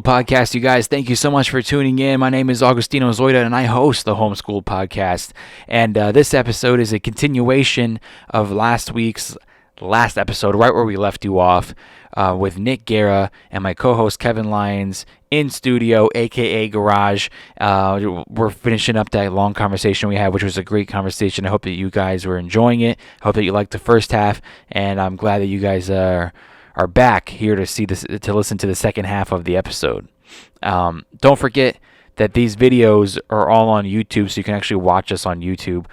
Podcast, you guys. Thank you so much for tuning in. My name is Augustino Zoida, and I host the Homeschooled Podcast. And this episode is a continuation of last week's last episode, right where we left you off, with Nick Guerra and my co-host Kevin Lyons in studio, aka Garage. We're finishing up that long conversation we had, which was a great conversation. I hope that you guys were enjoying it. I hope that you liked the first half, and I'm glad that you guys are back here to see this, to listen to the second half of the episode. Don't forget that these videos are all on YouTube, so you can actually watch us on YouTube.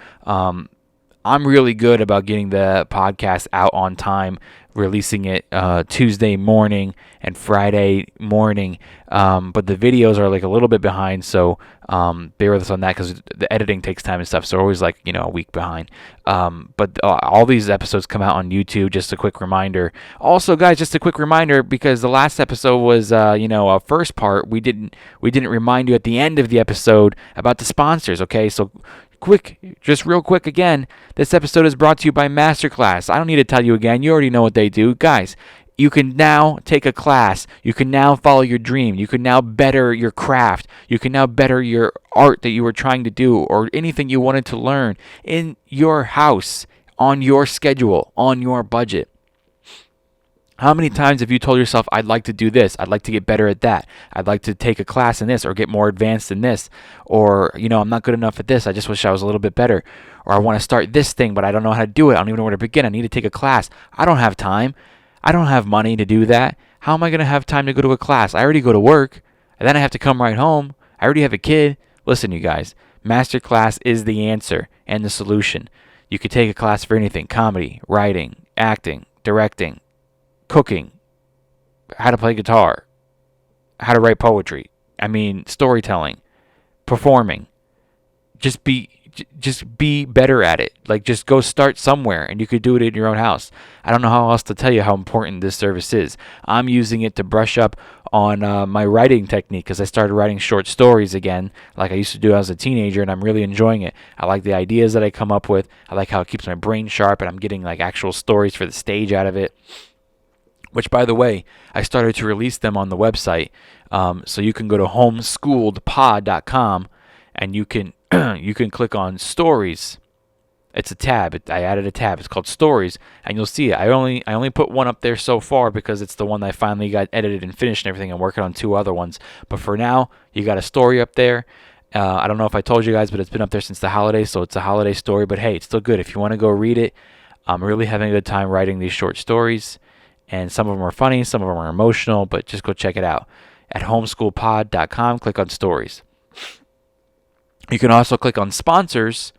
I'm really good about getting the podcast out on time, releasing it Tuesday morning and Friday morning, but the videos are like a little bit behind, so bear with us on that because the editing takes time and stuff, so we're always like a week behind. But all these episodes come out on YouTube. Just a quick reminder. Also, guys, just a quick reminder, because the last episode was a first part. We didn't remind you at the end of the episode about the sponsors. Okay, so real quick again, this episode is brought to you by Masterclass. I don't need to tell you again. You already know what they do. Guys, you can now take a class. You can now follow your dream. You can now better your craft. You can now better your art that you were trying to do, or anything you wanted to learn in your house, on your schedule, on your budget. How many times have you told yourself, I'd like to do this, I'd like to get better at that, I'd like to take a class in this or get more advanced in this, or, I'm not good enough at this, I just wish I was a little bit better, or I want to start this thing, but I don't know how to do it, I don't even know where to begin, I need to take a class, I don't have time, I don't have money to do that, how am I going to have time to go to a class? I already go to work, and then I have to come right home, I already have a kid. Listen, you guys, Masterclass is the answer and the solution. You could take a class for anything: comedy, writing, acting, directing, cooking, how to play guitar, how to write poetry, storytelling, performing. Just be better at it. Like, just go start somewhere, and you could do it in your own house. I don't know how else to tell you how important this service is. I'm using it to brush up on my writing technique, because I started writing short stories again like I used to do as a teenager, and I'm really enjoying it. I like the ideas that I come up with. I like how it keeps my brain sharp, and I'm getting like actual stories for the stage out of it. Which, by the way, I started to release them on the website. So you can go to homeschooled.pod.com, and you can click on stories. It's a tab. I added a tab. It's called stories, and you'll see it. I only put one up there so far because it's the one that I finally got edited and finished and everything. I'm working on 2 other ones. But for now, you got a story up there. I don't know if I told you guys, but it's been up there since the holidays, so it's a holiday story. But hey, it's still good. If you want to go read it, I'm really having a good time writing these short stories. And some of them are funny, some of them are emotional, but just go check it out. At homeschoolpod.com, click on stories. You can also click on sponsors,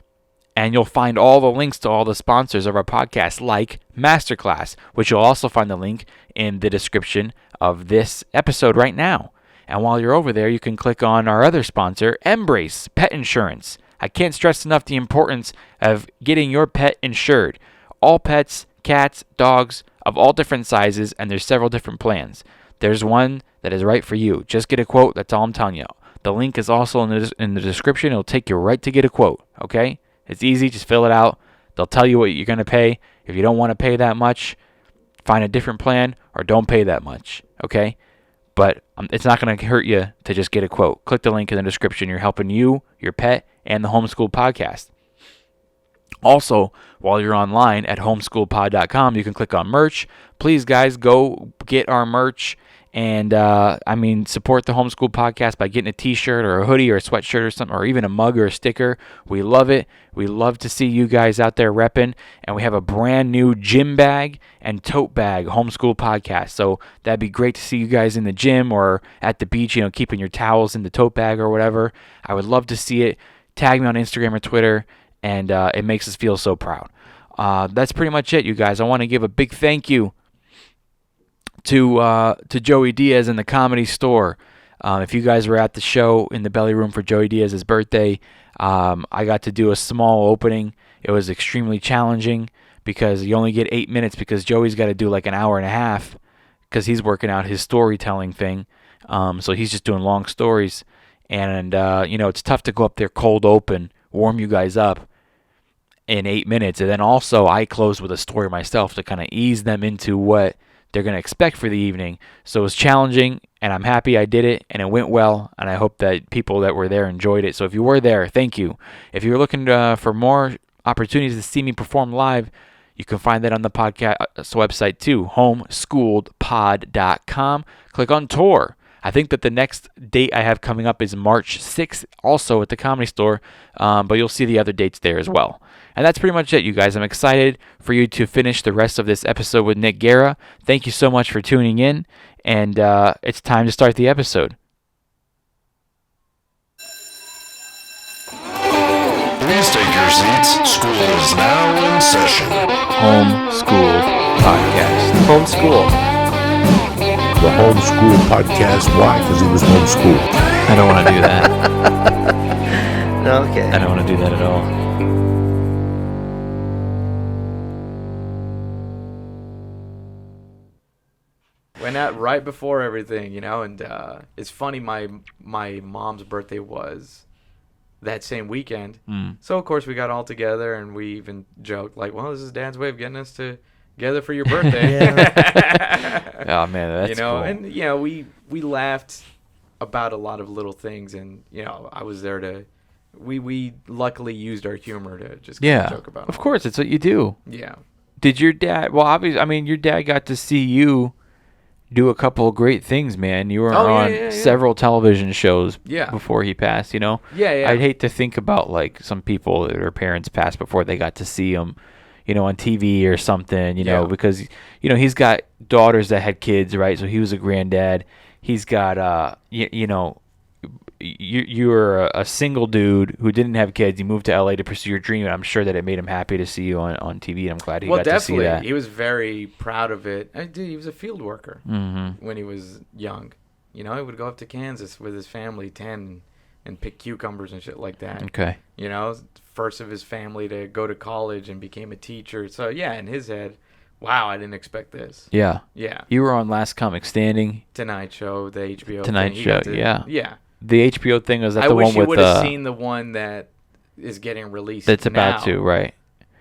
and you'll find all the links to all the sponsors of our podcast, like Masterclass, which you'll also find the link in the description of this episode right now. And while you're over there, you can click on our other sponsor, Embrace Pet Insurance. I can't stress enough the importance of getting your pet insured. All pets, cats, dogs, of all different sizes, and there's several different plans. There's one that is right for you. Just get a quote. That's all I'm telling you. The link is also in the description. It'll take you right to get a quote. Okay? It's easy. Just fill it out. They'll tell you what you're going to pay. If you don't want to pay that much, find a different plan, or don't pay that much. Okay? But it's not going to hurt you to just get a quote. Click the link in the description. You're helping you, your pet, and the Homeschooled Podcast. Also, while you're online at homeschoolpod.com, you can click on merch. Please, guys, go get our merch and, support the Homeschool Podcast by getting a t-shirt or a hoodie or a sweatshirt or something, or even a mug or a sticker. We love it. We love to see you guys out there repping. And we have a brand new gym bag and tote bag, Homeschool Podcast. So that'd be great to see you guys in the gym or at the beach, keeping your towels in the tote bag or whatever. I would love to see it. Tag me on Instagram or Twitter. And it makes us feel so proud. That's pretty much it, you guys. I want to give a big thank you to Joey Diaz in the Comedy Store. If you guys were at the show in the Belly Room for Joey Diaz's birthday, I got to do a small opening. It was extremely challenging because you only get 8 minutes, because Joey's got to do like an hour and a half because he's working out his storytelling thing. So he's just doing long stories. And, it's tough to go up there cold open, warm you guys up in 8 minutes. And then also I close with a story myself to kind of ease them into what they're going to expect for the evening. So it was challenging, and I'm happy I did it, and it went well, and I hope that people that were there enjoyed it. So if you were there, thank you. If you're looking for more opportunities to see me perform live, you can find that on the podcast website too, homeschooledpod.com. Click on tour. I think that the next date I have coming up is March 6th, also at the Comedy Store, but you'll see the other dates there as well. And that's pretty much it, you guys. I'm excited for you to finish the rest of this episode with Nick Guerra. Thank you so much for tuning in, and it's time to start the episode. Please take your seats. School is now in session. Homeschooled podcast. Homeschool. The Homeschool Podcast. Why? Because he was homeschooled. I don't want to do that. Okay. I don't want to do that at all. Went out right before everything, and it's funny, my mom's birthday was that same weekend. So, of course, we got all together, and we even joked, like, well, this is Dad's way of getting us together for your birthday. Oh, man, that's cool. And, we laughed about a lot of little things, and, I was there to... We luckily used our humor to just kind of joke about it. Of course, it's what you do. Yeah. Did your dad... Well, obviously, I mean, your dad got to see you do a couple of great things, man. You were on several television shows before he passed, Yeah. I'd hate to think about, like, some people that their parents passed before they got to see him, on TV or something, because, he's got daughters that had kids, right? So he was a granddad. He's got, you were a single dude who didn't have kids. You moved to LA to pursue your dream, and I'm sure that it made him happy to see you on TV, and I'm glad he got to see that. He was very proud of it. He was a field worker when he was young. He would go up to Kansas with his family, tan, and pick cucumbers and shit like that. Okay. First of his family to go to college and became a teacher. So, yeah, in his head, wow, I didn't expect this. Yeah. Yeah. You were on Last Comic Standing. Tonight Show, the HBO Tonight thing. Show, yeah. Yeah. The HBO thing, was that the one with... I wish you would have seen the one that is getting released that's now. about to, right.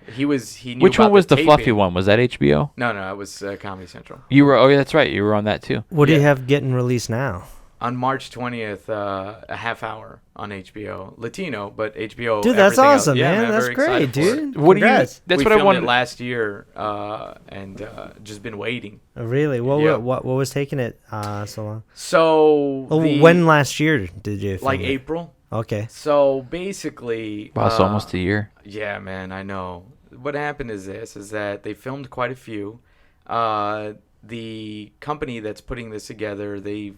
He knew Which one about was the taping. fluffy one? Was that HBO? No, it was Comedy Central. You were... Oh, yeah, that's right. You were on that, too. What do you have getting released now? On March 20th, a half hour on HBO. Latino, but HBO... Dude, that's awesome, else. man. Yeah, That's very great, excited for dude. it. What do you... Congrats. That's we what I filmed wanted... it last year, and just been waiting. Oh, really? What Yeah. what was taking it so long? So... when last year did you film Like it? April. Okay. So basically... Wow, it's almost a year. Yeah, man, I know. What happened is that they filmed quite a few. The company that's putting this together, they've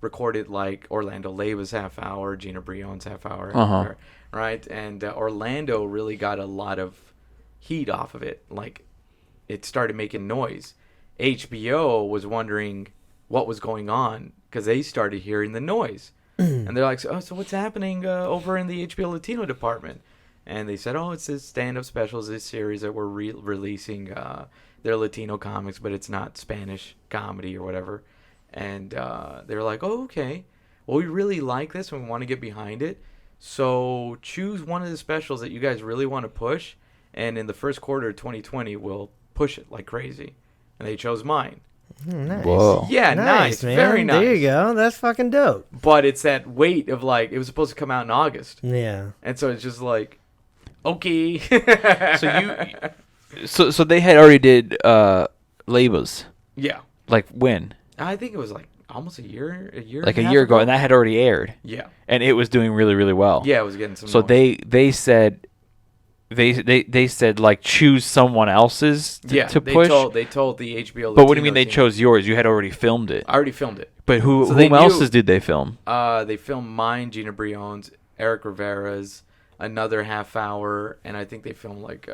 recorded like Orlando Leva's half hour, Gina Brion's half hour, right? And Orlando really got a lot of heat off of it. Like, it started making noise. HBO was wondering what was going on because they started hearing the noise. And they're like, so what's happening over in the HBO Latino department? And they said, it's this stand-up specials, this series that we're releasing. They're Latino comics, but it's not Spanish comedy or whatever. And they were like, okay. Well, we really like this and we want to get behind it. So choose one of the specials that you guys really want to push. And in the first quarter of 2020, we'll push it like crazy. And they chose mine. Nice. Whoa. Yeah, nice. Man. Very nice. There you go. That's fucking dope. But it's that weight of like, it was supposed to come out in August. Yeah. And so it's just like, okay. So they had already did Labels. Yeah. Like when? I think it was like almost a year Like a and half year ago, and that had already aired. Yeah. And it was doing really, really well. Yeah, it was getting some So noise. they said they said like choose someone else's to push. They told the HBO. But what do you mean they team. chose yours? You had already filmed it. I already filmed it. But So they whom knew- else's did they film? They filmed mine, Gina Brion's, Eric Rivera's, another half hour, and I think they filmed like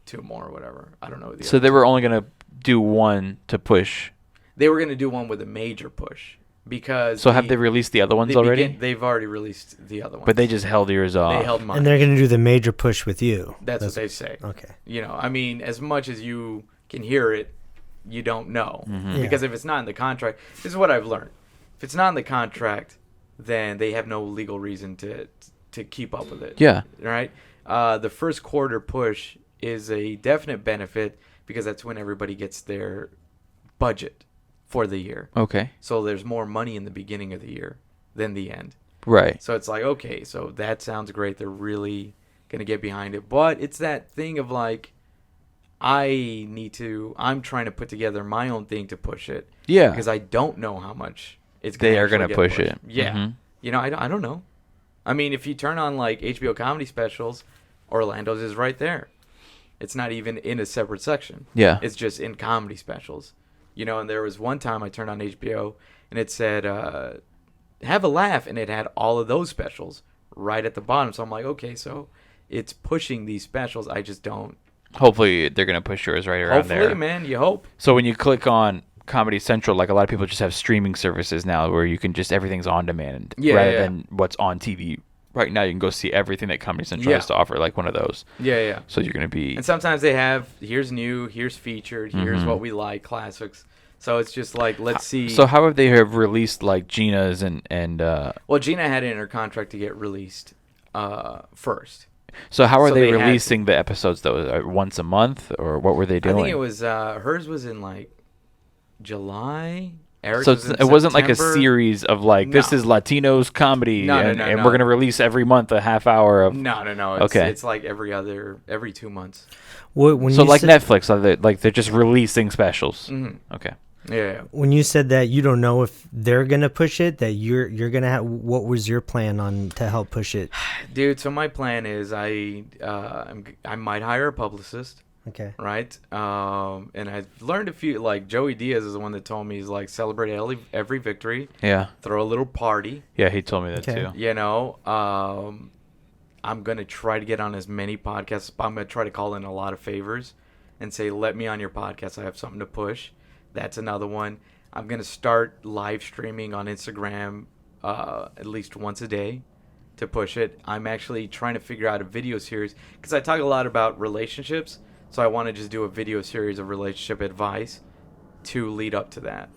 two more or whatever. I don't know. So they were only gonna do one to push. They were gonna do one with a major push because. So have they released the other ones already? They've already released the other ones. But they just held yours off. They held mine. And they're going to do the major push with you. That's what they say. Okay. I mean, as much as you can hear it, you don't know. Mm-hmm. Because if it's not in the contract, this is what I've learned. If it's not in the contract, then they have no legal reason to keep up with it. Yeah. Right? The first quarter push is a definite benefit because that's when everybody gets their budget for the year. Okay. So there's more money in the beginning of the year than the end. Right. So it's like, okay, so that sounds great. They're really going to get behind it. But it's that thing of like, I'm trying to put together my own thing to push it. Yeah. Because I don't know how much it's They are going gonna to push pushed. it. Yeah. Mhm. You know, I don't know. I mean, if you turn on like HBO comedy specials, Orlando's is right there. It's not even in a separate section. Yeah. It's just in comedy specials. You know, and there was one time I turned on HBO and it said, have a laugh. And it had all of those specials right at the bottom. So I'm like, okay, so it's pushing these specials. I just don't. Hopefully they're gonna push yours right around Hopefully, there. man, you hope. So when you click on Comedy Central, like a lot of people just have streaming services now where you can just everything's on demand rather than what's on TV. Right now you can go see everything that Comedy Central has to offer, like one of those. Yeah. So you're going to be... And sometimes they have, here's new, here's featured, here's Mm-hmm. what we like, classics. So it's just like, let's see. So how have they released like Gina's and Well, Gina had it in her contract to get released first. so how are So they they had releasing the episodes though? Once a month, or what were they doing? I think it was, hers was in like July. Eric's So was in it wasn't like a September. series of like, this No. is Latinos comedy, No, and no. we're going to release every month a half hour of... No. Okay. It's like every 2 months. When So you like said, Netflix, they're just releasing specials. Mhm. Okay. Yeah. when you said that you don't know if they're gonna push it, that you're gonna have, what was your plan on to help push it? Dude, so my plan is I might hire a publicist. Okay. Right? And I've learned a few, like Joey Diaz is the one that told me, he's like, celebrate every victory, Yeah. throw a little party, Yeah, he told me that Okay. too. you know. I'm going to try to get on as many podcasts. I'm going to try to call in a lot of favors and say, let me on your podcast. I have something to push. That's another one. I'm going to start live streaming on Instagram at least once a day to push it. I'm actually trying to figure out a video series because I talk a lot about relationships. So I want to just do a video series of relationship advice to lead up to that.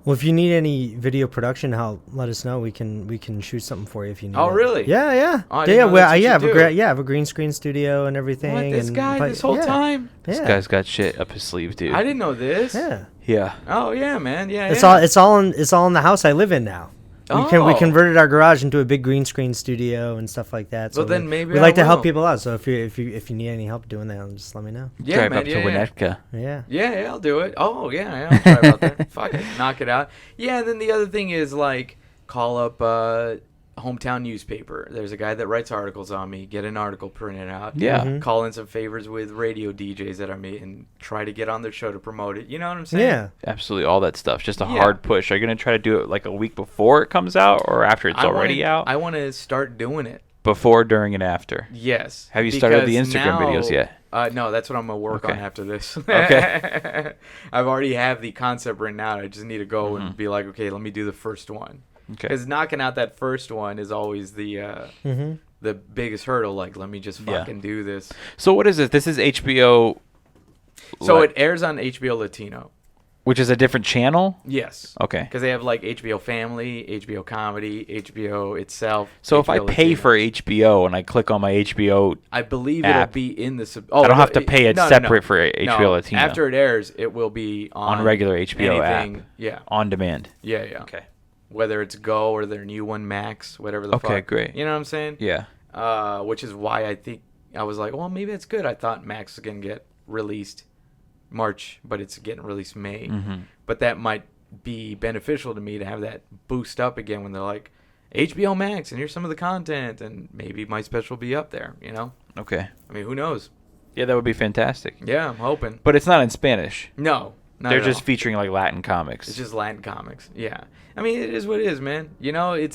Well, if you need any video production help, let us know. We can shoot something for you if you need. Oh, it. really? Yeah. Oh, I didn't know Well, that's what I have you a do. I have a green screen studio and everything. What, this and, guy but- this whole yeah. time? This Yeah. guy's got shit up his sleeve, dude. I didn't know this. Yeah. Yeah. Oh, yeah, man. Yeah, It's yeah. all in the house I live in now. We Oh. converted our garage into a big green screen studio and stuff like that. So Well, then maybe we I like to help will. people out. So if you need any help doing that, just let me know. Yeah, Drive man, up to yeah. Winnetka. Yeah. Yeah, I'll do it. Oh, yeah, I'll try about that. Fuck it, knock it out. Yeah, then the other thing is, like, call up hometown newspaper. There's a guy that writes articles on me. Get an article printed out. Yeah. Mhm. Call in some favors with radio DJs that I meet and try to get on their show to promote it. You know what I'm saying? Yeah. Absolutely, all that stuff. Just a Yeah. hard push. Are you going to try to do it like a week before it comes out or after it's already out? I want to start doing it. Before, during, and after. Yes. Have you started the because Instagram videos yet? No, that's what I'm gonna work on Okay. after this. Okay. I've already have the concept written out. I just need to go Mm-hmm. and be like, okay, let me do the first one. Okay. Because knocking out that first one is always the biggest hurdle. Like, let me just Yeah. fucking do this. So what is it? This is HBO... So Like- it airs on HBO Latino. Which is a different channel? Yes. Okay. Because they have like HBO Family, HBO Comedy, HBO itself. So if I HBO pay Latino. for HBO and I click on my HBO... I believe app. it'll be in the sub. I don't have to pay it no, separate for HBO No. Latino. After it airs, it will be on regular HBO anything. app. Yeah, On demand. yeah. Okay. Whether it's Go or their new one Max, whatever the fuck. Okay, great. You know what I'm saying? Yeah. Which is why I think I was like, well, maybe it's good. I thought Max was gonna get released March, but it's getting released May. Mm-hmm. But that might be beneficial to me to have that boost up again when they're like HBO Max and here's some of the content and maybe my special will be up there. You know? Okay. I mean, who knows? Yeah, that would be fantastic. Yeah, I'm hoping. But it's not in Spanish. No, not They're at just all. featuring like Latin comics. It's just Latin comics. Yeah. I mean, it is what it is, man. You know, it's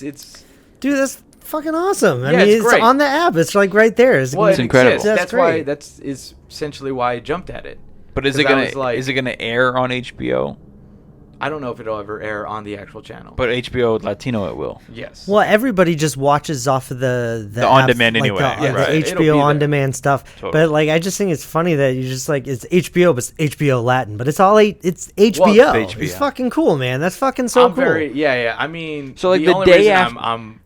Dude, that's fucking awesome. I Yeah, mean, it's great. on the app. It's like right there. well, It's it incredible. exists. That's That's why great. that's is essentially why I jumped at it. But is it 'Cause I gonna was like- is it gonna air on HBO? I don't know if it'll ever air on the actual channel. But HBO Latino it will. yes. Well, everybody just watches off of the The on-demand app, anyway, like the, Yeah, right. the it'll be HBO there. on-demand stuff. Totally. But like, I just think it's funny that you just like it's HBO, but it's HBO Latin, but it's all it's HBO. Well, it's HBO. It's fucking cool, man. That's fucking so I'm cool. yeah. I mean, So, like, the only day reason after- I'm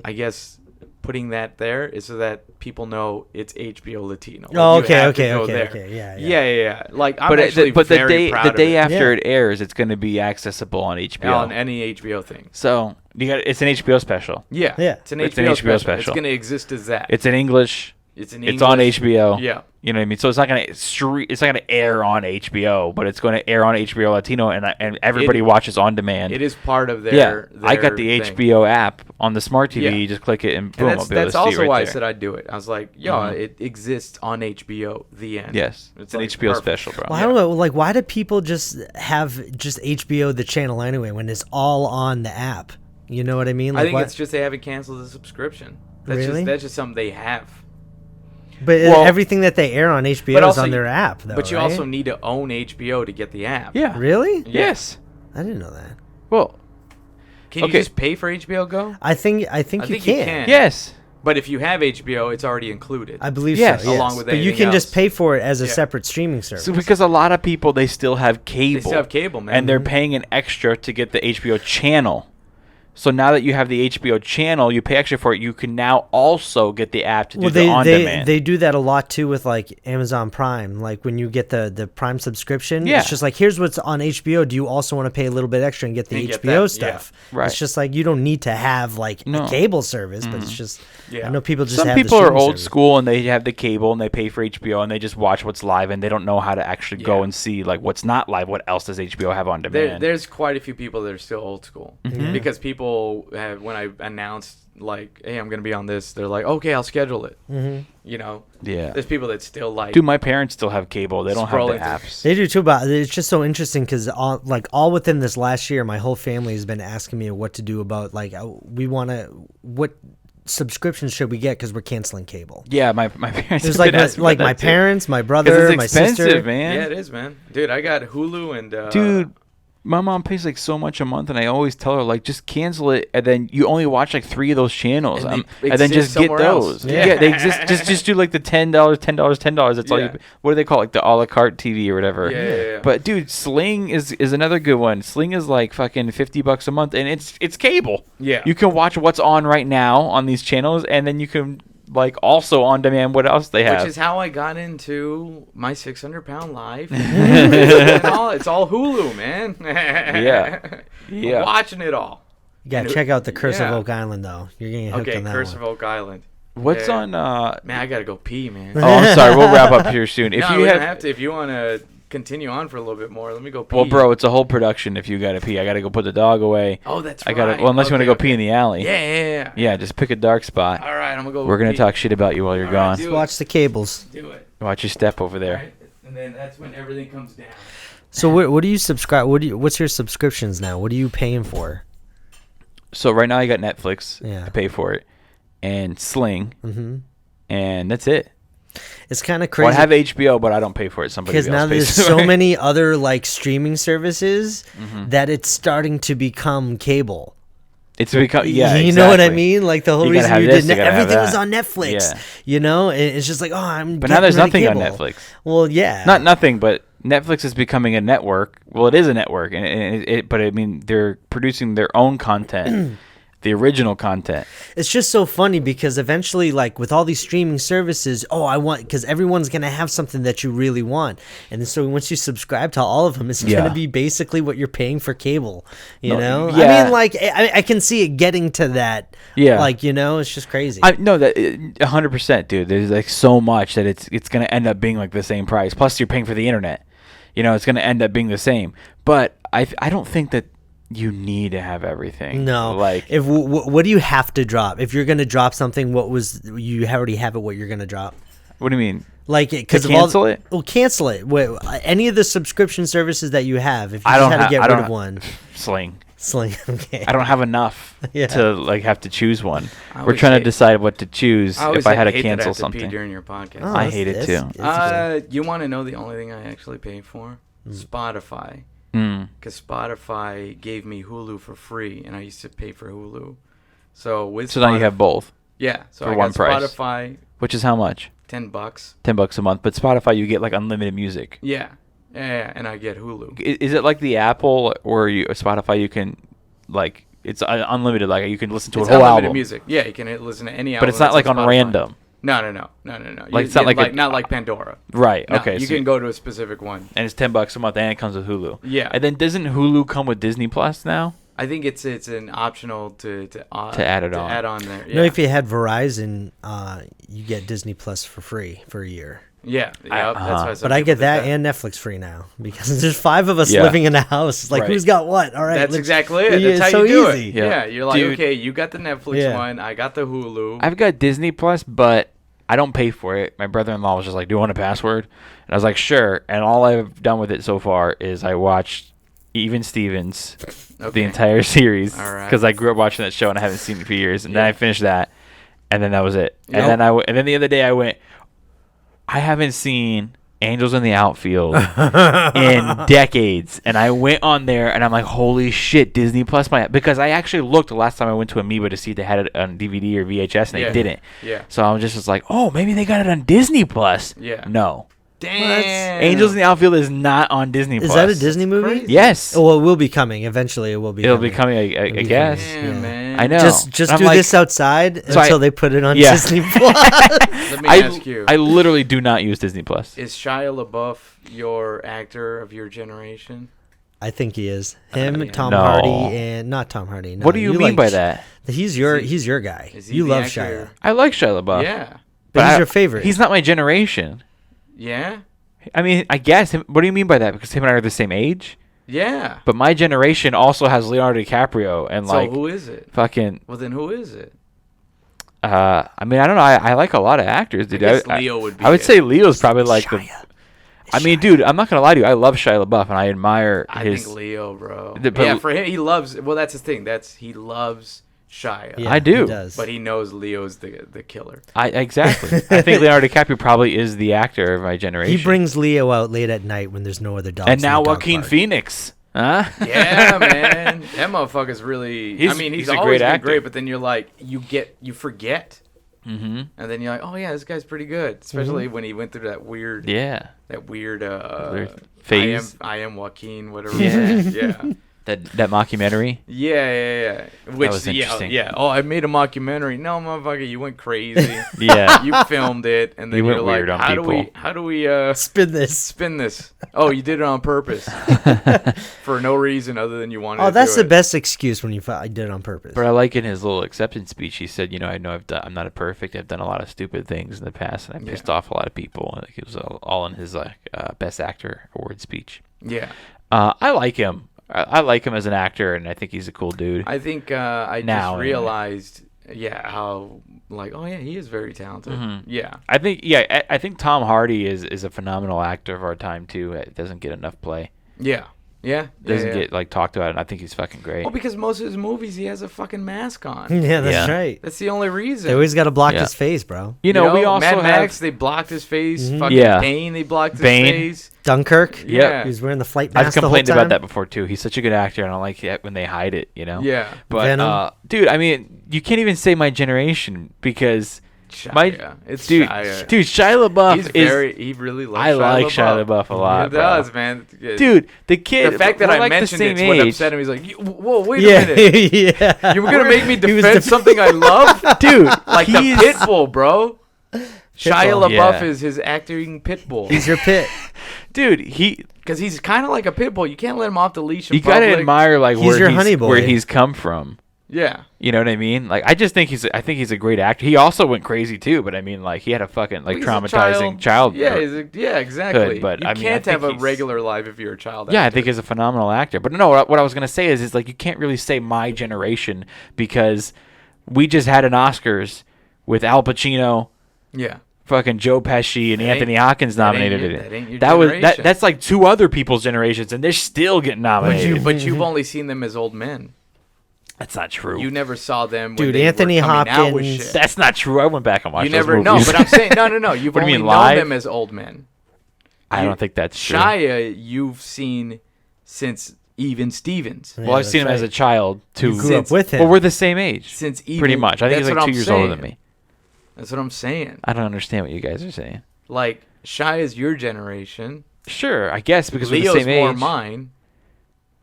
I guess putting that there is so that people know it's HBO Latino. Like, Oh, you okay, have to okay, go okay, there. okay. Yeah. Yeah. Like, I'm But actually the very proud the of day it. after Yeah. it airs, it's going to be accessible on HBO. On any HBO thing. So it's an HBO special. Yeah. Yeah. It's an It's HBO, an HBO special. It's special. going to exist as that. It's in English. It's in It's on English. HBO. Yeah. You know what I mean? So it's not gonna it's not gonna air on HBO, but it's going to air on HBO Latino, and everybody watches on demand. It is part of Yeah, their I got the thing. HBO app on the smart TV. Yeah. You just click it and boom, And I'll be able to that's see it also right why I there. said I'd do it. I was like, it exists on HBO. The end. Yes, it's an like HBO perfect. special, bro. Well, I don't know. Like, why do people just have just HBO the channel anyway when it's all on the app? You know what I mean? Like, I think why- it's just they haven't canceled the subscription. Really? That's just something they have. But Well- everything that they air on HBO But is also on you- their app, though. But you right? also need to own HBO to get the app. Yeah. Really? Yes. I didn't know that. Well, Can Okay. you just pay for HBO Go? I think you think you can. can. yes. But if you have HBO, it's already included. I believe Yes. so. Yes. Along with but you anything can just else. pay for it as a Yeah. separate streaming service. So because a lot of people they still have cable. They still have cable, man. And they're paying an extra to get the HBO channel. So now that you have the HBO channel, you pay extra for it. You can now also get the app to do the on demand. they do that a lot too with like Amazon Prime. Like when you get the Prime subscription, Yeah. it's just like, here's what's on HBO. Do you also want to pay a little bit extra and get the And get HBO that, stuff? yeah. Right. It's just like you don't need to have like No. a cable service, but it's just Yeah. I know people just Some have the people are streaming old service. school and they have the cable and they pay for HBO and they just watch what's live and they don't know how to actually go Yeah. and see like what's not live. What else does HBO have on demand? There's quite a few people that are still old school Mm-hmm. because people have, when I announced like, hey, I'm gonna be on this, they're like, okay, I'll schedule it. Mm-hmm. You know, Yeah. there's people that still like. Dude, my parents still have cable. They don't have the Scrolling through- apps. They do too, but it's just so interesting because all within this last year, my whole family has been asking me what to do about like we want to what subscriptions should we get because we're canceling cable. Yeah, my parents. There's have like been asking my about that, too. parents, my 'Cause brother, it's my expensive, sister. man. Yeah, it is, man. Dude, I got Hulu and Dude, my mom pays like so much a month, and I always tell her like just cancel it, and then you only watch like 3 of those channels, And they and then exist just get somewhere else. those. Yeah. Yeah, they exist. Just do like the $10. That's all. Yeah. What do they call it? Like the a la carte TV or whatever. Yeah. But dude, Sling is another good one. Sling is like fucking $50 a month, and it's cable. Yeah. You can watch what's on right now on these channels, and then you can like also on demand what else they have. Which is how I got into my 600-pound life. It's all Hulu, man. Yeah. Yeah. I'm watching it all. You gotta And check out the Curse of yeah. Oak Island though. You're gonna get hooked Okay, on that Curse one. of Oak Island. What's Yeah. on? Man, I gotta go pee, man. Oh, I'm sorry. We'll wrap up here soon. If no, you we have, don't have to. If you want to continue on for a little bit more, let me go pee. well, bro, it's a whole production. If you gotta pee, I gotta go put the dog away. Oh, that's I right. gotta. Well, unless you wanna Okay, go pee in the alley. Yeah. Yeah, just pick a dark spot. All right, I'm gonna go. We're gonna pee. talk shit about you while you're All right, gone. do it. Watch the cables. Do it. Watch your step over there. Right? And then that's when everything comes down. So what do you subscribe? What's your subscriptions now? What are you paying for? So right now I got Netflix. Yeah. I pay for it, and Sling, Mm-hmm. and that's it. It's kind of Well, I crazy have HBO, but I don't pay for it. Somebody else because now there's pays for so it. many other like streaming services Mm-hmm. that it's starting to become cable. It's become yeah. You know what I exactly. mean? Like the whole You gotta reason have you this, did you gotta have everything was that. on Netflix. Yeah. You know, it's just like But now there's nothing on cable. Netflix. Well, yeah, Not nothing, but Netflix is becoming a network. Well, it is a network, and but I mean they're producing their own content, the original content. It's just so funny because eventually, like with all these streaming services, because everyone's gonna have something that you really want, and so once you subscribe to all of them, it's Yeah. gonna be basically what you're paying for cable. You No, know, yeah. I mean, like I can see it getting to that. Yeah. like it's just crazy. I know that 100%, dude. There's like so much that it's gonna end up being like the same price. Plus, you're paying for the internet. You know, it's gonna end up being the same. But I don't think that you need to have everything. No, like if what do you have to drop if you're gonna drop something? What was you already have it? What you're gonna drop? what do you mean? Like because cancel it? Well, cancel it. Any of the subscription services that you have, if you I just don't had to ha- get I rid don't of one, Sling. Sling. Okay. I don't have enough Yeah. to like have to choose one. I We're always trying to hate- decide what to choose always if I had to hate that I cancel have to pee something. during your podcast. Oh, I that's- hate it that's- too. that's good. You want to know the only thing I actually pay for? Spotify. Mm. Because Spotify gave me Hulu for free, and I used to pay for Hulu. So with So now you have both, yeah. So for I one got price. Spotify, which is how much? $10. $10 a month. But Spotify, you get like unlimited music. Yeah, and I get Hulu. Is it like the Apple or Spotify? You can like it's unlimited. Like you can listen to It's a whole unlimited album. music. Yeah, you can listen to any album. But it's not that's like on Spotify. random. No. Like, it's not like not like Pandora. Right. No, Okay. you so can go to a specific one. and it's $10 a month, and it comes with Hulu. Yeah. And then doesn't Hulu come with Disney Plus now? I think it's an optional to add it on. add on there. You know, if you had Verizon, you get Disney Plus for free for a year. Yeah, that's why. But I get that and Netflix free now because there's 5 of us Yeah. living in a house. It's like, Right. who's got what? All right, That's let's- exactly it. Yeah, That's how it's so you do easy. it. Yeah. Yeah, you're like, Dude. okay, you got the Netflix Yeah. one, I got the Hulu. I've got Disney Plus, but I don't pay for it. My brother-in-law was just like, "Do you want a password?" And I was like, "Sure." And all I've done with it so far is I watched Even Stevens, the Okay. entire series, All right. because I grew up watching that show and I haven't seen it for years. And then Yeah. I finished that, and then that was it. Yep. And then and then the other day I went, I haven't seen Angels in the Outfield in decades, and I went on there and I'm like, holy shit, Disney Plus, because I actually looked the last time I went to Amoeba to see if they had it on DVD or VHS, and Yeah. they didn't. Yeah. So I was just like, oh, maybe they got it on Disney Plus. Yeah. No, Damn. Angels in the Outfield is not on Disney Is Plus. that a Disney movie? crazy. Yes. Oh, well, it will be coming. Eventually, it will be It'll coming. be coming, I be guess. coming. Damn, Yeah. man. I know. Just And I'm do like- this outside So until they put it on Yeah. Disney Plus. Let me ask you. I literally do not use Disney Plus. Is Shia LaBeouf your actor of your generation? I think he is. Him, Yeah. Tom No. Hardy, and not Tom Hardy. No, What do you mean like by that? He's your guy. Is he You the love actor? Shia, I like Shia LaBeouf. Yeah. but he's I- your favorite. He's not my generation. Yeah? I mean, I guess. What do you mean by that? Because him and I are the same age? Yeah. But my generation also has Leonardo DiCaprio and So like who is it? fucking. Well, then who is it? I mean, I don't know. I like a lot of actors, dude. guess Leo would be I would it. say Leo's probably like the. Shia. I mean, dude, I'm not gonna lie to you. I love Shia LaBeouf and I admire I his. think Leo, bro. The- but- Yeah, for him, he loves. Well, that's his thing. He loves Shia. Yeah, I do. He does. But he knows Leo's the killer. Exactly. I think Leonardo DiCaprio probably is the actor of my generation. He brings Leo out late at night when there's no other dogs. and in now the dog Joaquin park. Phoenix. Huh? Yeah, man. That motherfucker's really. He's he's a always great been actor. great. But then you're like, you forget, Mm-hmm. and then you're like, oh yeah, this guy's pretty good. Especially when he went through that weird, Yeah. weird phase. I am Joaquin, whatever. Yeah. yeah. That mockumentary. Yeah. Which was interesting. Yeah. Oh, I made a mockumentary. No, motherfucker, you went crazy. Yeah. You filmed it, and then You you went are weird like, on how do we Spin this. spin this? Oh, you did it on purpose for no reason other than you wanted. Oh, to that's do the it. best excuse when I did it on purpose. But I like in his little acceptance speech, he said, I know I'm not a perfect. I've done a lot of stupid things in the past, and I pissed off a lot of people. Like it was all in his best actor award speech. Yeah. I like him. I like him as an actor, and I think he's a cool dude. I think I Now, just anyway. realized, how oh yeah, he is very talented. Mm-hmm. Yeah. I think Tom Hardy is a phenomenal actor of our time too. It doesn't get enough play. Yeah. Yeah. Doesn't yeah. get talked about, and I think he's fucking great. Well, because most of his movies he has a fucking mask on. Yeah, that's Yeah. right. That's the only reason. They always got to block Yeah. his face, bro. we also Mad have Max, they blocked his face. Fucking Yeah. Bane, they blocked his Bane. face. Dunkirk. Yeah. He was wearing the flight mask I've the whole complained time. about that before too. He's such a good actor, and I don't like it when they hide it. Yeah. But Venom. dude, I mean, you can't even say my generation because Shia. It's dude, Shia. Shia LaBeouf He's is. he really loves I Shia like LaBeouf. Shia LaBeouf a lot, He bro. does, man. Dude, the kid. The fact that we're I like the mentioned same it's what age. upset him. He's like, whoa, wait Yeah, a minute. yeah. You were going to make me He was defend something I love? Dude, Like the he's- pit bull, bro. Shia bull. LaBeouf Yeah. is his acting pit bull. He's your pit. Dude, he. Because he's kind of like a pit bull. You can't let him off the leash in You gotta public. admire He's your honey boy. where he's come from. Yeah. You know what I mean? Like, I think he's a great actor. He also went crazy too, but I mean, like, he had a fucking He's a traumatizing child. Yeah, yeah, exactly. but you I mean, I can't think have a he's- regular life if you're a child Yeah, I actor. think he's a phenomenal actor. But no, what I was gonna say is like you can't really say my generation because we just had an Oscars with Al Pacino, Yeah. fucking Joe Pesci, and That ain't- Anthony Hopkins that ain't nominated your- it. that ain't your That was generation. that's like two other people's generations, and they're still getting nominated. But you've only seen them as old men. That's not true. You never saw them when Dude, they Anthony were coming out with Hopkins- shit. That's not true. I went back and watched You those never know, movies. but I'm saying no. You've What do you only mean, known live? them as old men. I don't think that's true. Shia, you've seen since Even Stevens. Well, I've seen him that's as a child too. You grew up with him. Well, we're the same age. Since even Pretty much. I think he's that's like what 2 I'm years older saying. than me. That's what I'm saying. I don't understand what you guys are saying. Like Shia's your generation. Sure, I guess because Leo's we're the same more age. mine.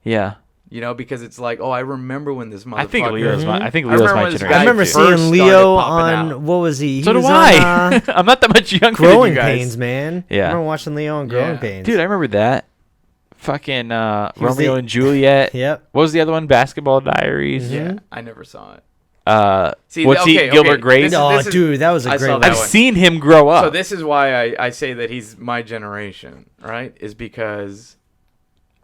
Yeah. You know, because it's like, oh, I remember when this motherfucker. I think Leo's my remember my when this generation. guy I remember first seeing started Leo popping on out. what was he? So he do was I. On, I'm not that much younger Growing than you guys. Pains, man. Yeah. I remember watching Leo on Growing Yeah. Pains. Dude, I remember that. Fucking was Romeo the- and Juliet. Yep. What was the other one? Basketball Diaries. Yeah, I never saw it. See, What's okay, he? Gilbert okay. Grape. Oh, dude, that was a I great saw one. that I've one. seen him grow up. So this is why I say that he's my generation, right? Is because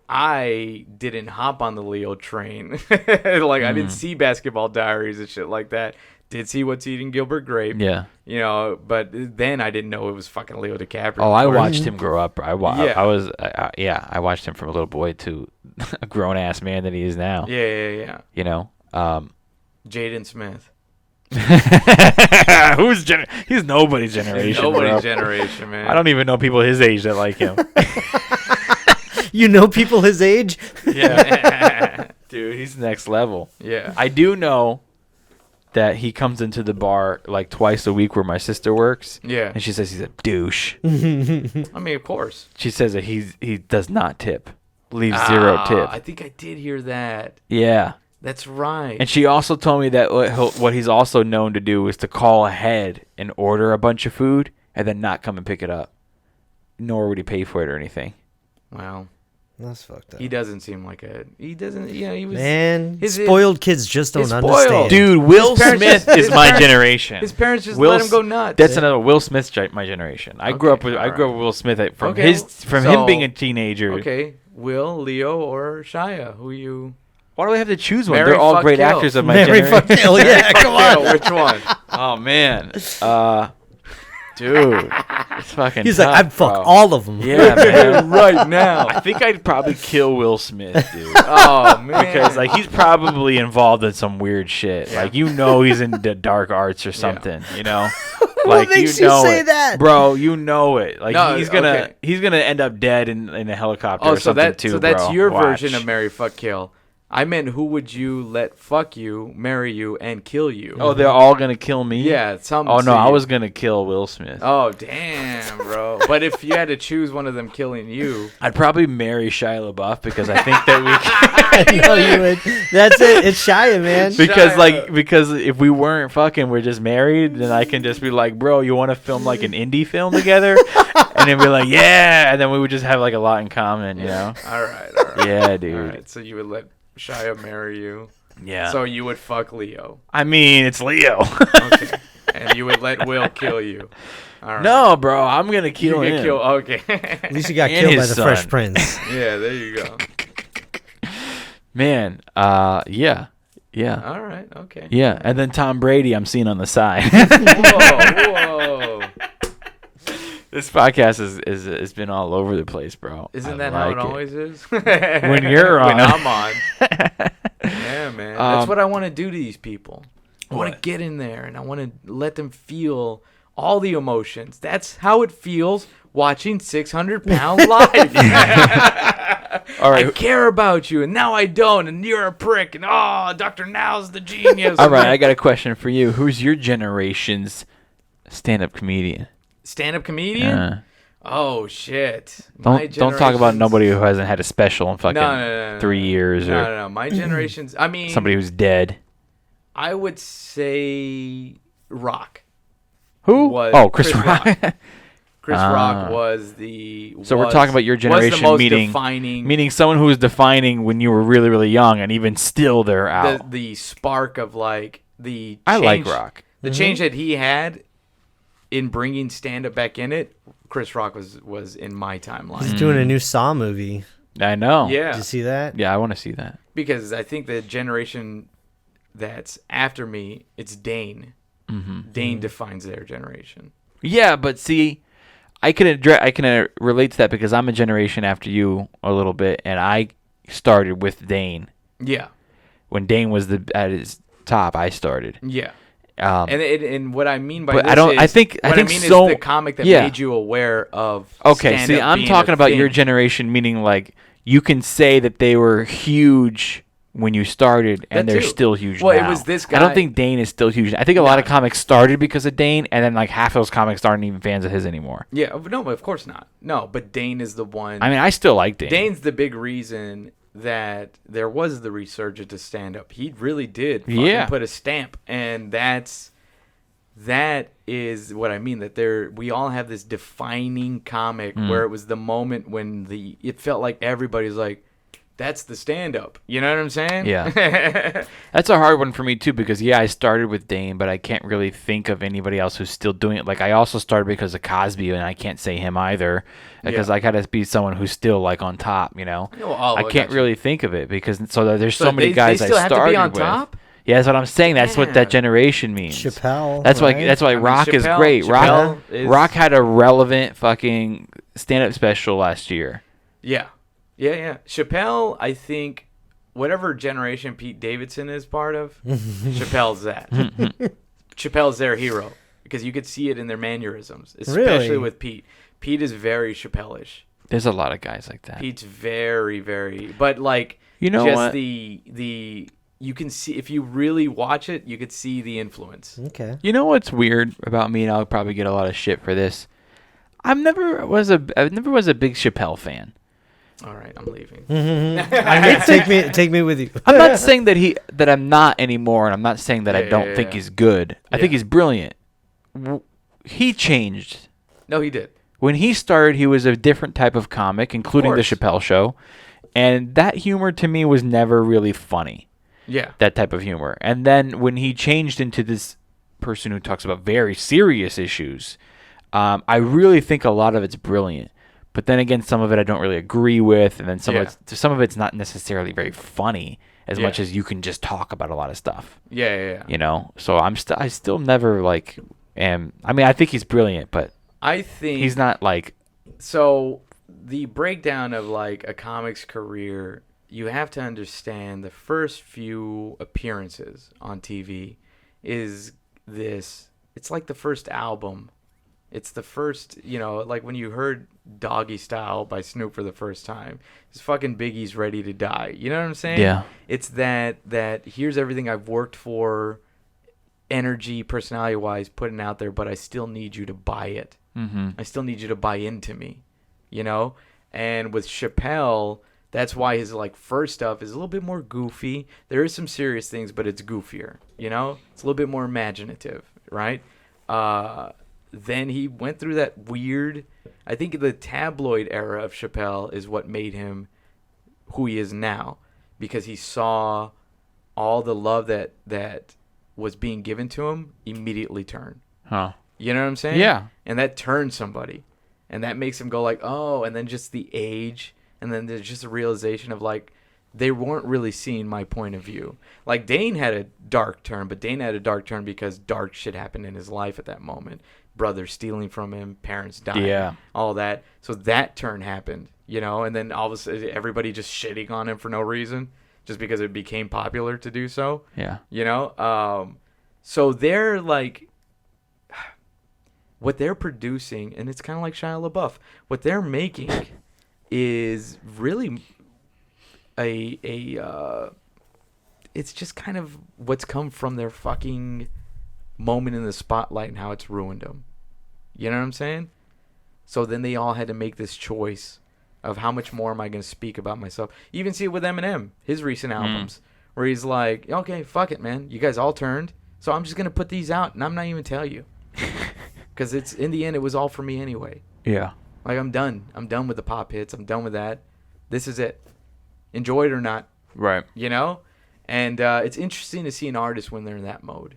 I didn't hop on the Leo train. Like, I didn't see Basketball Diaries and shit like that. Did see What's Eating Gilbert Grape. Yeah. You know, but then I didn't know it was fucking Leo DiCaprio. Oh, I Of course. watched him grow up. I Yeah. watched him from a little boy to a grown ass man that he is now. Yeah. You know. Jaden Smith. He's nobody's generation. Nobody's bro. generation, man. I don't even know people his age that like him. You know people his age? Yeah. Dude, he's next level. Yeah. I do know that he comes into the bar like twice a week where my sister works. Yeah. And she says he's a douche. I mean, of course. She says that he does not tip. Leaves zero tip. I think I did hear that. Yeah. That's right. And she also told me that what he's also known to do is to call ahead and order a bunch of food and then not come and pick it up. Nor would he pay for it or anything. Wow. That's fucked up. He doesn't seem like a. He doesn't. Yeah, he was. Man, his- spoiled kids just don't he's spoiled. understand. Dude, Will parents Smith just- is my generation. His parents just Will let him go nuts. That's another Will Smith's my generation. I grew up with alright. Will Smith from Okay, him so- being a teenager. Okay, Will, Leo, or Shia? Who you? Why do I have to choose one? Marry, They're all fuck, great kill. actors of my Mary generation. fuck kill, yeah, come on. Yo, which one? Oh man, dude, it's fucking. He's tough, like, I'd fuck bro. all of them. Yeah, man. Right now. I think I'd probably kill Will Smith, dude. Oh man. Because like he's probably involved in some weird shit. Like he's into dark arts or something. You know. Like makes you know say it. that? Bro? You know it. Like No, he's okay. gonna end up dead in a helicopter Oh, or so something that too. so that's bro. your Watch. version of marry, fuck, kill. I meant who would you let fuck you, marry you, and kill you? Oh, they're all gonna kill me. yeah. Some. Oh no, say I you. was gonna kill Will Smith. Oh damn, bro! But if you had to choose one of them killing you, I'd probably marry Shia LaBeouf because I think that we can. I know you would. That's it. It's Shia, man. Because if we weren't fucking, we're just married, then I can just be like, bro, you want to film like an indie film together, and then be like, yeah, and then we would just have like a lot in common, you know? all right. Yeah, dude. All right. So you would let Shia marry you. Yeah. So you would fuck Leo. I mean, it's Leo. Okay. And you would let Will kill you. All right. No, bro, I'm gonna You kill get him. killed. Okay. At least you got And killed by his the son. Fresh Prince. Yeah. There you go. Man, yeah, All right. Okay. yeah. And then Tom Brady, I'm seeing on the side. Whoa. This podcast has been all over the place, bro. Isn't I that how it like always is? When you're When on. I'm on. Yeah, man. That's what I want to do to these people. I want to What? get in there and I want to let them feel all the emotions. That's how it feels watching 600-Pound Life. All right. I care about you, and now I don't, and you're a prick, and Dr. Now's the genius. All right, I got a question for you. Who's your generation's stand-up comedian? Stand-up comedian? Oh, shit. My Don't talk about generation's- nobody who hasn't had a special in fucking No. 3 years or No. My generation's, I mean, somebody who's dead. I would say Rock. Who? was Oh, Chris Rock. Chris Ah. Rock was the. So we're talking about your was the generation, most meaning defining, meaning someone who was defining when you were really, really young, and even still they're out. the spark of like the. I like change- Rock. The change that he had in bringing stand up back in it. Chris Rock was in my timeline. He's doing a new Saw movie. I know. Yeah, Did you see that? Yeah, I want to see that. because I think the generation that's after me, it's Dane. Mm-hmm. Dane defines their generation. Yeah, but see, I can relate to that because I'm a generation after you a little bit, and I started with Dane. Yeah, When Dane was at his top, I started. yeah. Um, And what I mean by but this I don't- is, I think what I mean so- is the comic that yeah. made you aware of. okay, see, stand-up I'm being talking a about your thing. generation, meaning like you can say that they were huge when you started, and That they're too. still huge Well, it now. was this I don't guy- think Dane is still huge. I think a lot of comics started because of Dane, and then like half those comics aren't even fans of his anymore. Yeah, no, of course not. No, but Dane is the one. I mean, I still like Dane. Dane's the big reason that there was the resurgence to stand up. He really did Yeah. put a stamp, and that is what I mean, that we all have this defining comic where it was the moment when it felt like everybody's like, that's the stand-up. You know what I'm saying? Yeah. That's a hard one for me, too, because, I started with Dane, but I can't really think of anybody else who's still doing it. Like, I also started because of Cosby, and I can't say him either, because I got to be someone who's still, like, on top, I can't really think of it, because there's so many guys I started with. They still have to be on top? Yeah, that's what I'm saying. That's what that generation means. Chappelle. That's right? That's why Rock is great. Rock had a relevant fucking stand-up special last year. Yeah. Yeah. Chappelle, I think, whatever generation Pete Davidson is part of, Chappelle's that. Chappelle's their hero because you could see it in their mannerisms, especially with Pete. Pete is very Chappelle-ish. There's a lot of guys like that. Pete's very, very, but like what? the you can see, if you really watch it, you could see the influence. Okay. You know what's weird about me, and I'll probably get a lot of shit for this. I never was a big Chappelle fan. All right, I'm leaving. Take me with you. I'm not saying that I'm not anymore, and I'm not saying that I don't think he's good. I think he's brilliant. He changed. No, he did. When he started, he was a different type of comic, including the Chappelle Show, and that humor to me was never really funny. Yeah. That type of humor. And then when he changed into this person who talks about very serious issues, I really think a lot of it's brilliant. But then again, some of it I don't really agree with, and then some of it's not necessarily very funny as much as you can just talk about a lot of stuff. Yeah. So I still never am. I mean, I think he's brilliant, but I think he's not like. So the breakdown of like a comic's career, you have to understand the first few appearances on TV is this. It's like the first album. It's the first, like when you heard Doggy Style by Snoop for the first time, it's fucking Biggie's Ready to Die. You know what I'm saying? Yeah. It's that here's everything I've worked for, energy, personality-wise, putting out there, but I still need you to buy it. Mm-hmm. I still need you to buy into me, And with Chappelle, that's why his first stuff is a little bit more goofy. There is some serious things, but it's goofier, It's a little bit more imaginative, right? Then he went through that weird, I think the tabloid era of Chappelle is what made him who he is now, because he saw all the love that was being given to him immediately turn. Huh. You know what I'm saying? Yeah. And that turns somebody. And that makes him go like, oh, and then just the age, and then there's just a realization of they weren't really seeing my point of view. Like Dane had a dark turn, but Dane had a dark turn because dark shit happened in his life at that moment. Brothers stealing from him, parents dying, all that. So that turn happened, and then all of a sudden everybody just shitting on him for no reason, just because it became popular to do so. Yeah. So they're what they're producing, and it's kind of like Shia LaBeouf. What they're making is really it's just kind of what's come from their fucking moment in the spotlight and how it's ruined them. You know what I'm saying? So then they all had to make this choice of how much more am I going to speak about myself. You even see it with Eminem, his recent albums, where he's like, okay, fuck it, man. You guys all turned, so I'm just going to put these out, and I'm not even tell you. Because it's in the end, it was all for me anyway. Yeah. I'm done. I'm done with the pop hits. I'm done with that. This is it. Enjoy it or not. Right. And it's interesting to see an artist when they're in that mode.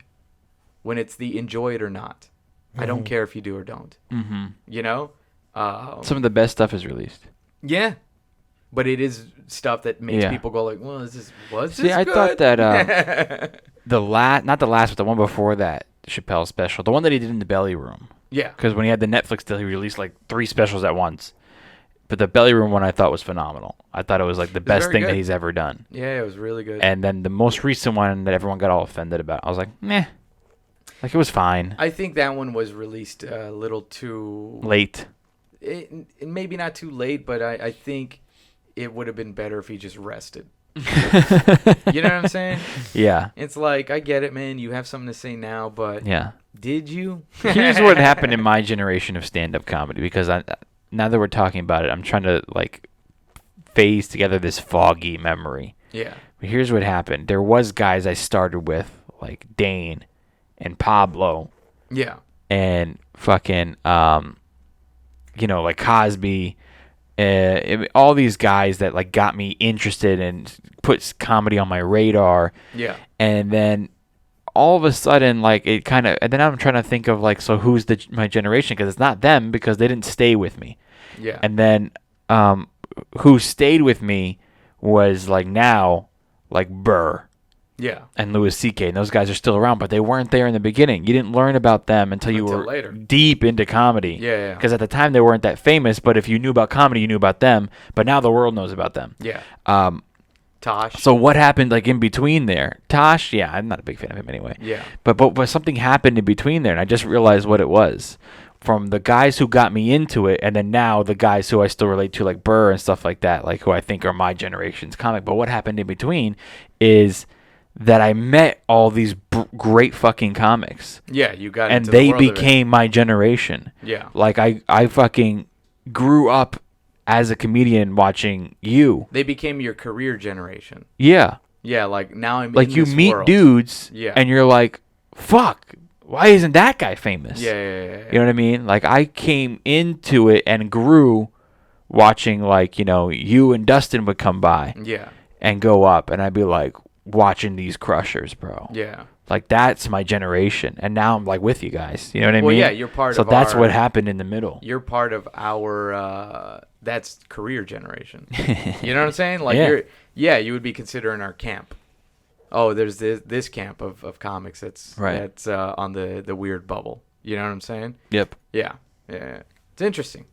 When it's the enjoy it or not. I don't care if you do or don't. Mm-hmm. Some of the best stuff is released. Yeah. But it is stuff that makes people go like, well, was this I good? thought that not the last, but the one before that, Chappelle special, the one that he did in the Belly Room. Yeah. Because when he had the Netflix deal, he released 3 specials at once. But the Belly Room one I thought was phenomenal. I thought it was the best thing that he's ever done. Yeah, it was really good. And then the most recent one that everyone got all offended about, I was like, meh. It was fine. I think that one was released a little too late. It maybe not too late, but I think it would have been better if he just rested. You know what I'm saying? Yeah. It's I get it, man. You have something to say now, but did you? Here's what happened in my generation of stand-up comedy, because now that we're talking about it, I'm trying to phase together this foggy memory. Yeah. But here's what happened. There was guys I started with, like Dane and Pablo Yeah. and fucking, like Cosby, all these guys that like got me interested and put comedy on my radar. Yeah. And then all of a sudden, like it kind of, and then I'm trying to think of like, so who's my generation? Because it's not them because they didn't stay with me. Yeah. And then who stayed with me was like now, like Burr. Yeah. And Louis C.K. and those guys are still around, but they weren't there in the beginning. You didn't learn about them until you were later. deep into comedy. Yeah. Because at the time they weren't that famous, but if you knew about comedy, you knew about them. But now the world knows about them. Yeah. Tosh. So what happened like in between there? Tosh, yeah, I'm not a big fan of him anyway. Yeah. But something happened in between there, and I just realized what it was. From the guys who got me into it, and then now the guys who I still relate to, like Burr and stuff like that, like who I think are my generation's comic. But what happened in between is that I met all these great fucking comics. Yeah, you got and into they the world of it. became my generation. Yeah. Like I fucking grew up as a comedian watching you. They became your career generation. Yeah. Yeah, like now I'm Like in you this meet world. dudes Yeah. and you're like, fuck, why isn't that guy famous? Yeah. You know what I mean? Like I came into it and grew watching like, you and Dustin would come by Yeah. and go up and I'd be like watching these crushers, bro. Yeah. Like that's my generation. And now I'm like with you guys. You know what I Well, mean? yeah, you're part so of that's our- what happened in the middle. You're part of our that's career generation. You know what I'm saying? Like Yeah. you would be considering our camp. Oh, there's this camp of comics that's on the weird bubble. You know what I'm saying? Yep. Yeah. It's interesting.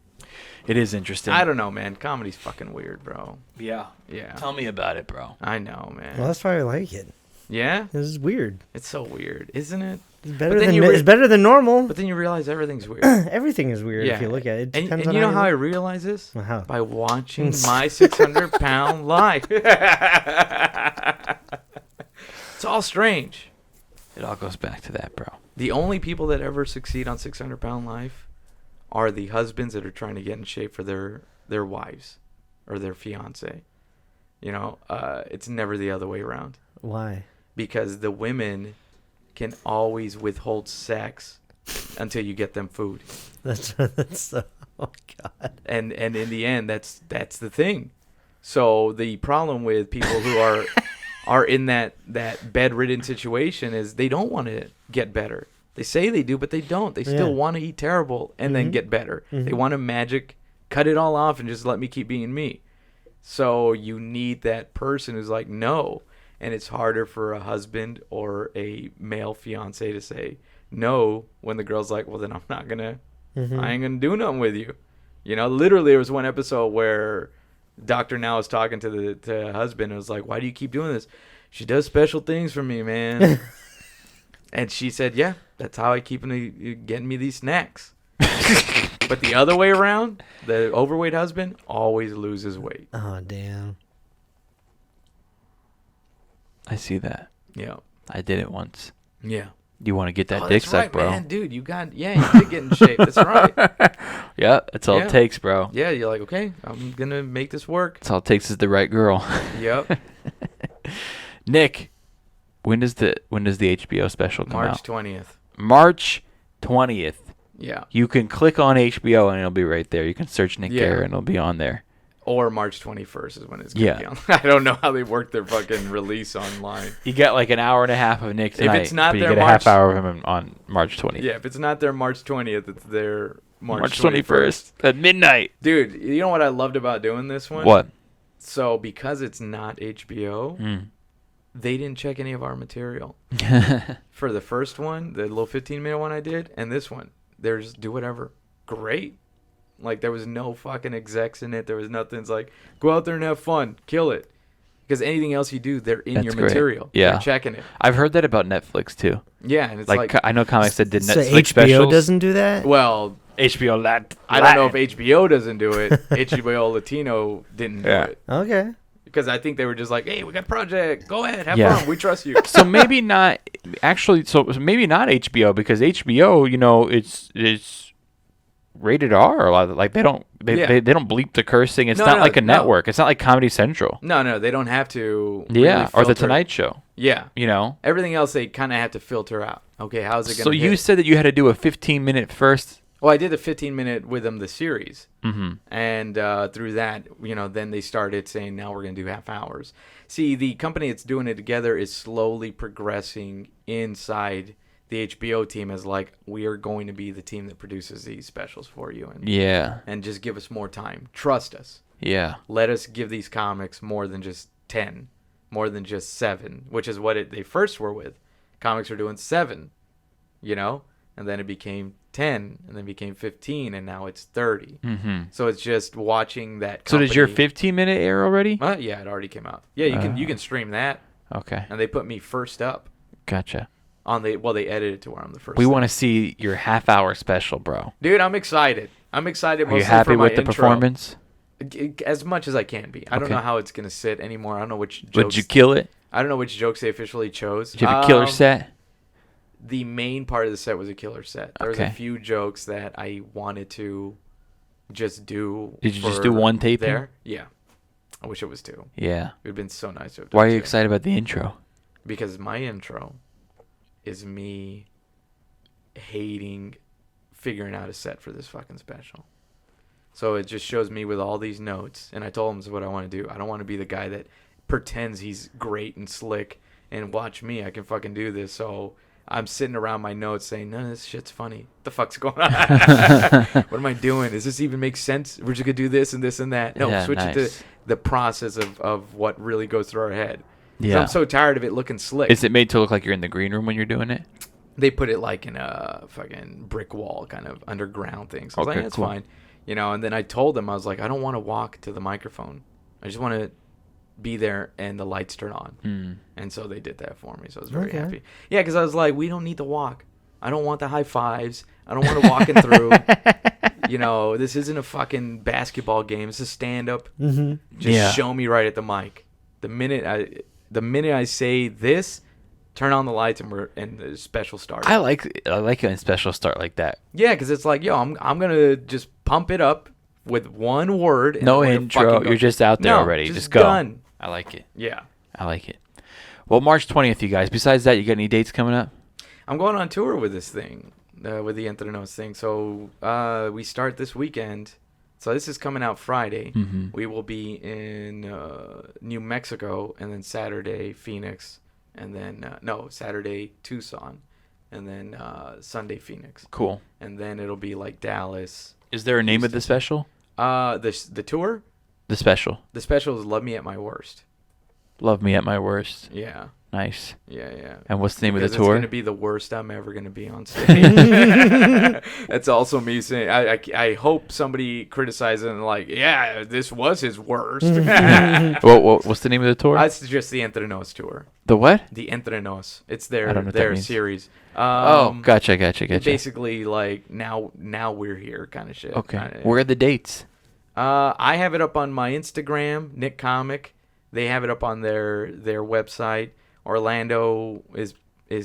It is interesting. I don't know, man. Comedy's fucking weird, bro. Yeah. Yeah. Tell me about it, bro. I know, man. Well, that's why I like it. Yeah? This is weird. It's so weird, isn't it? It's But better then than you it's better than normal. But then you realize everything's weird. Everything is weird Yeah. if you look at it. It And depends you on know how I you realize this? Well, how? By watching my 600-pound life. It's all strange. It all goes back to that, bro. The only people that ever succeed on 600-pound life are the husbands that are trying to get in shape for their wives or their fiance. It's never the other way around. Why? Because the women can always withhold sex until you get them food. That's oh god. And in the end, that's the thing. So the problem with people who are in that bedridden situation is they don't want to get better. They say they do, but they don't. They still want to eat terrible and then get better. They want to magic, cut it all off and just let me keep being me. So you need that person who's like, no. And it's harder for a husband or a male fiance to say no when the girl's like, well, then I'm not going to, I ain't going to do nothing with you. Literally there was one episode where Dr. Now was talking to the husband and was like, why do you keep doing this? She does special things for me, man. And she said, yeah, that's how I keep getting me these snacks. But the other way around, the overweight husband always loses weight. Oh damn. I see that. Yeah. I did it once. Yeah. You want to get that dick that's sucked, right, bro? Man, dude, you did get in shape. That's right. Yeah, that's all Yeah. it takes, bro. Yeah, you're like, okay, I'm gonna make this work. That's all it takes is the right girl. Yep. Nick, when does the HBO special come March out? 20th. March 20th. Yeah. You can click on HBO and it'll be right there. You can search Nick Yeah. Guerra and it'll be on there. Or March 21st is when it's gonna Yeah. be on. I don't know how they work their fucking release online. You get like an hour and a half of Nick tonight. it's not but you their get a March- half hour of him on March 20th. Yeah, if it's not their March 20th, it's their March 21st at midnight. Dude, you know what I loved about doing this one? What? So because it's not HBO, Mm. they didn't check any of our material. For the first one, the little 15-minute one I did, and this one, they're just do whatever. Great. Like, there was no fucking execs in it. There was nothing. It's like, go out there and have fun. Kill it. Because anything else you do, they're in That's your great. material. Yeah. They're checking it. I've heard that about Netflix too. Yeah, and it's Like, like I know comics that did So Netflix HBO specials. doesn't do that? well, HBO Lat. I don't know if HBO doesn't do it. HBO Latino didn't do Yeah. it. Okay. Because I think they were just like, hey, we got a project. Go ahead. Have Yeah. fun. We trust you. So maybe not. Actually, so maybe not HBO because HBO, it's rated R. Like they don't they don't bleep the cursing. It's not like a network. It's not like Comedy Central. No, they don't have to. Yeah, or the filter. Tonight Show. Yeah, You know. everything else they kind of have to filter out. Okay, how's it gonna? So you hit? said that you had to do a 15-minute first. Well, I did a 15-minute with them, the series. Mm-hmm. And through that, then they started saying, now we're going to do half hours. See, the company that's doing it together is slowly progressing inside the HBO team as like, we are going to be the team that produces these specials for you. And just give us more time. Trust us. Yeah. Let us give these comics more than just 10, more than just 7, which is what they first were with. Comics were doing 7, and then it became 10, and then became 15, and now it's 30. Mm-hmm. So it's just watching that. So does your 15-minute air already? Yeah, it already came out. Yeah, you can stream that. Okay. And they put me first up. Gotcha. They edited it to where I'm the first. We up. want to see your half-hour special, bro. Dude, I'm excited. I'm excited. Are you happy with the performance? As much as I can be. I don't know how it's gonna sit anymore. I don't know which jokes. Would you kill it? I don't know which jokes they officially chose. Did you have a killer set? The main part of the set was a killer set. There was a few jokes that I wanted to just do. Did you just do one taping? There? Yeah. I wish it was 2. Yeah. It would have been so nice to have done Why are you 2. excited about the intro? Because my intro is me hating figuring out a set for this fucking special. So it just shows me with all these notes, and I told him this is what I want to do. I don't want to be the guy that pretends he's great and slick and watch me, I can fucking do this. So I'm sitting around my notes saying, none of this shit's funny. What the fuck's going on? What am I doing? Does this even make sense? We're just going to do this and this and that. No, switch it to the process of what really goes through our head. Yeah. I'm so tired of it looking slick. Is it made to look like you're in the green room when you're doing it? They put it like in a fucking brick wall kind of underground thing. So I was like, that's fine. And then I told them, I was like, I don't want to walk to the microphone. I just want to be there and the lights turn on. And so they did that for me. So I was very happy. Yeah, because I was like, we don't need to walk. I don't want the high fives. I don't want to walk it through. This isn't a fucking basketball game. It's a stand-up. Mm-hmm. Just show me right at the mic. The minute I say this, turn on the lights and the special starts. I like it when special start like that. Yeah, because it's like, I'm gonna just pump it up with one word. No intro. You're just out there already. Just go. Done. I like it. Yeah. I like it. Well, March 20th, you guys. Besides that, you got any dates coming up? I'm going on tour with this thing, with the Entrenos thing. So we start this weekend. So this is coming out Friday. Mm-hmm. We will be in New Mexico, and then Saturday Phoenix, and then Saturday Tucson, and then Sunday Phoenix. Cool. And then it'll be like Dallas. Is there a name of the special? The tour? The special. The special is Love Me at My Worst. Love Me at My Worst. Yeah. Nice. Yeah. And what's the name of the tour? It's going to be the worst I'm ever going to be on stage. That's also me saying, I hope somebody criticizes it and like, yeah, this was his worst. What's the name of the tour? It's just the Entrenos tour. The what? The Entrenos. It's their series. Gotcha. Basically, like, now we're here kind of shit. Okay. Where are the dates? I have it up on my Instagram, Nick Comic. They have it up on their website. Orlando is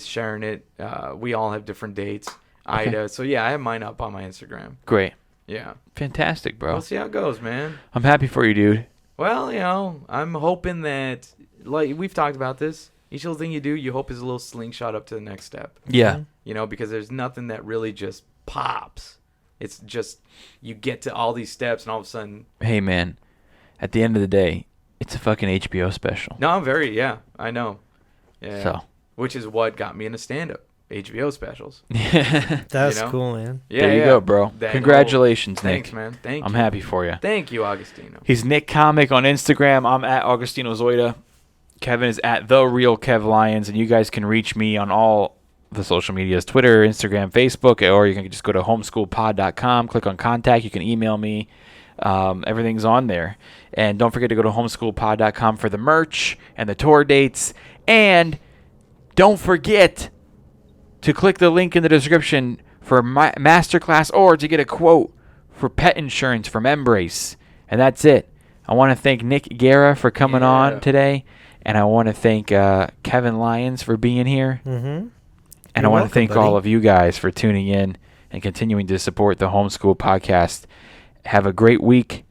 sharing it. We all have different dates. Okay. Ida. So yeah, I have mine up on my Instagram. Great. Yeah. Fantastic, bro. We'll see how it goes, man. I'm happy for you, dude. Well, I'm hoping that, like we've talked about this, each little thing you do, you hope is a little slingshot up to the next step. Yeah. Because there's nothing that really just pops. It's just you get to all these steps and all of a sudden. Hey, man. At the end of the day, it's a fucking HBO special. No, I know. Yeah. So. Which is what got me into stand-up, HBO specials. That's cool, man. Yeah, there you go, bro. Congratulations, Nick. Thanks, man. Thank you. I'm happy for you. Thank you, Augustino. He's Nick Comic on Instagram. I'm at Augustino Zoida. Kevin is at The Real Kev Lyons, and you guys can reach me on all the social medias, Twitter, Instagram, Facebook, or you can just go to homeschoolpod.com, click on contact. You can email me. Everything's on there. And don't forget to go to homeschoolpod.com for the merch and the tour dates. And don't forget to click the link in the description for my masterclass or to get a quote for pet insurance from Embrace. And that's it. I want to thank Nick Guerra for coming on today. And I want to thank Kevin Lyons for being here. Mm-hmm. And I want to thank all of you guys for tuning in and continuing to support the Homeschool podcast. Have a great week.